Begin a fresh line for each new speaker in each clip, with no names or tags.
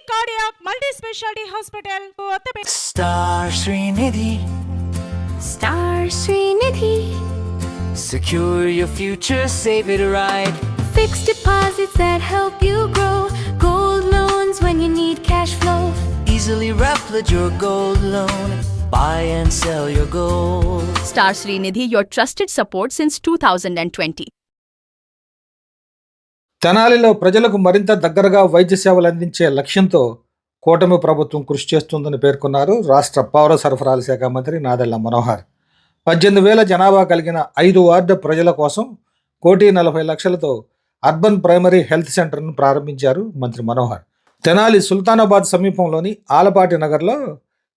Cardiac Multi-Specialty Hospital.
Star Srinidhi.
Star Srinidhi.
Secure your future, save it right.
Fixed deposits that help you grow. Gold loans when you need cash flow.
Easily replicate your gold loan. Buy and sell your gold.
Star Srinidhi, your trusted support since 2020.
తెనాలిలో ప్రజలకు మరింత దగ్గరగా వైద్య సేవలు అందించే లక్ష్యంతో కూటమి ప్రభుత్వం కృషి చేస్తుందని పేర్కొన్నారు రాష్ట్ర పౌర సరఫరాల శాఖ మంత్రి నాదెళ్ల మనోహర్. 18,000 జనాభా కలిగిన 5 వార్డు ప్రజల కోసం 1,40,00,000తో అర్బన్ ప్రైమరీ హెల్త్ సెంటర్ను ప్రారంభించారు మంత్రి మనోహర్. తెనాలి సుల్తానాబాద్ సమీపంలోని ఆలపాటి నగర్లో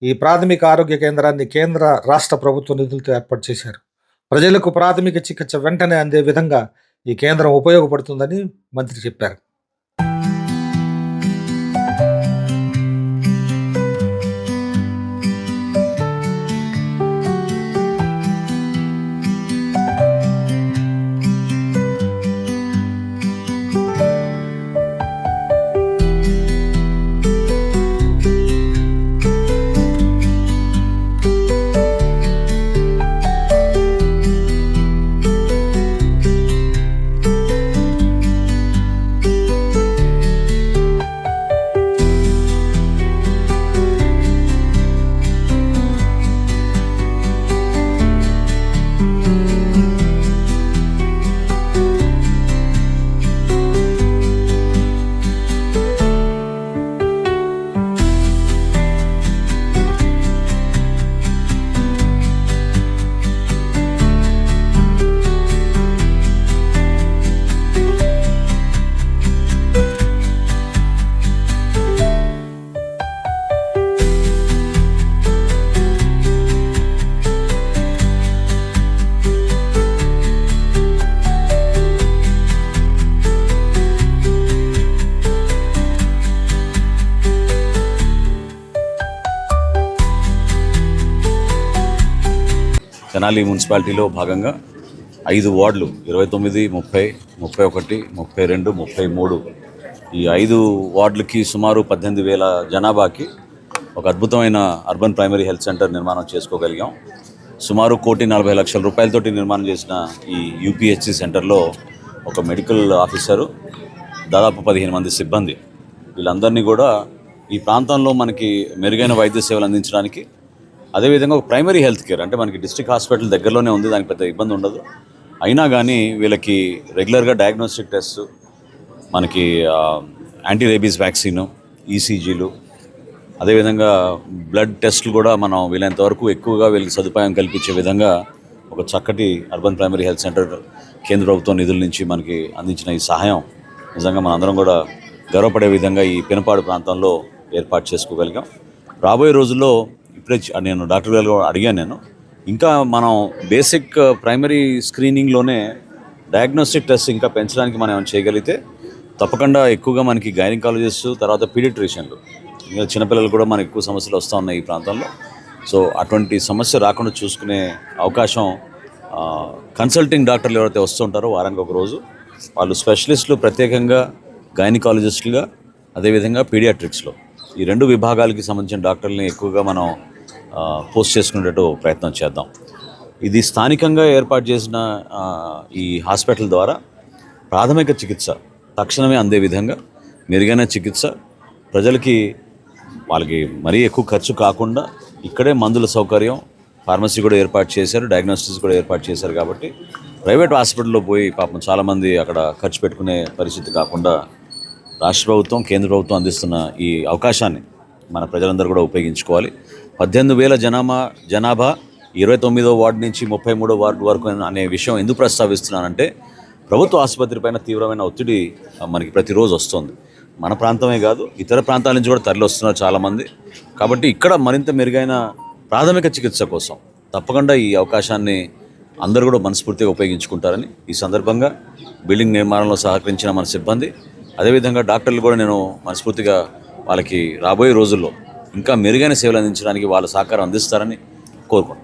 ఈ ప్రాథమిక ఆరోగ్య కేంద్రాన్ని కేంద్ర రాష్ట్ర ప్రభుత్వ నిధులతో ఏర్పాటు చేశారు. ప్రజలకు ప్రాథమిక చికిత్స వెంటనే అందే విధంగా ఈ కేంద్రం ఉపయోగపడుతుందని మంత్రి చెప్పారు.
తెనాలి మున్సిపాలిటీలో భాగంగా 5 వార్డులు 29, 30, 31, 32, 33 ఈ 5 వార్డులకి సుమారు 18,000 జనాభాకి ఒక అద్భుతమైన అర్బన్ ప్రైమరీ హెల్త్ సెంటర్ నిర్మాణం చేసుకోగలిగాం. సుమారు 1,40,00,000 రూపాయలతోటి నిర్మాణం చేసిన ఈ యూపీహెచ్సి సెంటర్లో ఒక మెడికల్ ఆఫీసరు, దాదాపు 15 మంది సిబ్బంది, వీళ్ళందరినీ కూడా ఈ ప్రాంతంలో మనకి మెరుగైన వైద్య సేవలు అందించడానికి, అదేవిధంగా ఒక ప్రైమరీ హెల్త్ కేర్ అంటే మనకి డిస్ట్రిక్ట్ హాస్పిటల్ దగ్గరలోనే ఉంది, దానికి పెద్ద ఇబ్బంది ఉండదు. అయినా కానీ వీళ్ళకి రెగ్యులర్గా డయాగ్నోస్టిక్ టెస్ట్, మనకి యాంటీ రేబీస్ వ్యాక్సిన్, ఈసీజీలు, అదేవిధంగా బ్లడ్ టెస్టులు కూడా మనం వీలైనంత వరకు ఎక్కువగా వీళ్ళకి సదుపాయం కల్పించే విధంగా ఒక చక్కటి అర్బన్ ప్రైమరీ హెల్త్ సెంటర్ కేంద్ర ప్రభుత్వం నిధుల నుంచి మనకి అందించిన ఈ సహాయం నిజంగా మనందరం కూడా గర్వపడే విధంగా ఈ పెనుపాడు ప్రాంతంలో ఏర్పాటు చేసుకోగలిగాం. రాబోయే రోజుల్లో ఇప్పుడే నేను డాక్టర్ గారు అడిగాను, ఇంకా మనం బేసిక్ ప్రైమరీ స్క్రీనింగ్లోనే డయాగ్నోస్టిక్ టెస్ట్ ఇంకా పెంచడానికి మనం ఏమైనా చేయగలిగితే తప్పకుండా ఎక్కువగా మనకి గైనకాలజిస్ట్, తర్వాత పీడియాట్రిషియన్లు, ఇంకా చిన్నపిల్లలు కూడా మనకు ఎక్కువ సమస్యలు వస్తూ ఉన్నాయి ఈ ప్రాంతంలో. సో అటువంటి సమస్య రాకుండా చూసుకునే అవకాశం కన్సల్టింగ్ డాక్టర్లు ఎవరైతే వస్తుంటారో వారానికి ఒక రోజు వాళ్ళు స్పెషలిస్టులు, ప్రత్యేకంగా గైనకాలజిస్టులుగా, అదేవిధంగా పీడియాట్రిక్స్లో ఈ 2 విభాగాలకి సంబంధించిన డాక్టర్లని ఎక్కువగా మనం పోస్ట్ చేసుకునేటట్టు ప్రయత్నం చేద్దాం. ఇది స్థానికంగా ఏర్పాటు చేసిన ఈ హాస్పిటల్ ద్వారా ప్రాథమిక చికిత్స తక్షణమే అందే విధంగా మెరుగైన చికిత్స ప్రజలకి, వాళ్ళకి మరీ ఎక్కువ ఖర్చు కాకుండా ఇక్కడే మందుల సౌకర్యం, ఫార్మసీ కూడా ఏర్పాటు చేశారు, డయాగ్నోస్టిక్స్ కూడా ఏర్పాటు చేశారు. కాబట్టి ప్రైవేట్ హాస్పిటల్లో పోయి పాపం చాలామంది అక్కడ ఖర్చు పెట్టుకునే పరిస్థితి కాకుండా రాష్ట్ర ప్రభుత్వం, కేంద్ర ప్రభుత్వం అందిస్తున్న ఈ అవకాశాన్ని మన ప్రజలందరూ కూడా ఉపయోగించుకోవాలి. 18,000 జనాభా 29వ వార్డు నుంచి 33వ వార్డు వరకు అనే విషయం ఎందుకు ప్రస్తావిస్తున్నానంటే, ప్రభుత్వ ఆసుపత్రి పైన తీవ్రమైన ఒత్తిడి మనకి ప్రతిరోజు వస్తుంది. మన ప్రాంతమే కాదు, ఇతర ప్రాంతాల నుంచి కూడా తరలి వస్తున్నారు చాలామంది. కాబట్టి ఇక్కడ మరింత మెరుగైన ప్రాథమిక చికిత్స కోసం తప్పకుండా ఈ అవకాశాన్ని అందరూ కూడా మనస్ఫూర్తిగా ఉపయోగించుకుంటారని ఈ సందర్భంగా బిల్డింగ్ నిర్మాణంలో సహకరించిన మన సిబ్బంది, అదేవిధంగా డాక్టర్లు కూడా నేను మనస్ఫూర్తిగా వాళ్ళకి రాబోయే రోజుల్లో ఇంకా మెరుగైన సేవలు అందించడానికి వాళ్ళ సహకారం అందిస్తారని కోరుకుంటున్నాను.